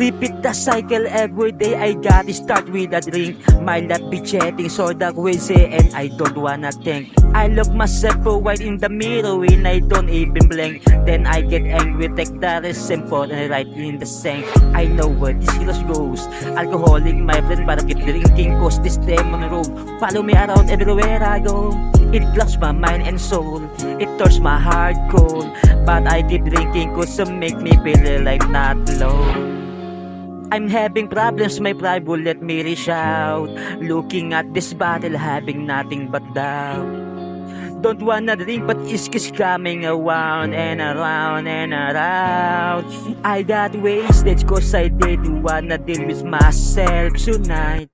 Repeat the cycle every day. I gotta start with a drink. My life be chatting so that we say, and I don't wanna think. I look myself for white in the mirror when I don't even blink. Then I get angry, take the simple and right in the sink. I know where this heroes goes. Alcoholic my friend, but I keep drinking cause this demon road follow me around everywhere I go. It clouds my mind and soul, it turns my heart cold. But I keep drinking cause it make me feel like not alone. I'm having problems, my pride will let me reach out. Looking at this battle, having nothing but doubt. Don't wanna drink, but it's coming around and around and around. I got wasted cause I didn't wanna deal with myself tonight.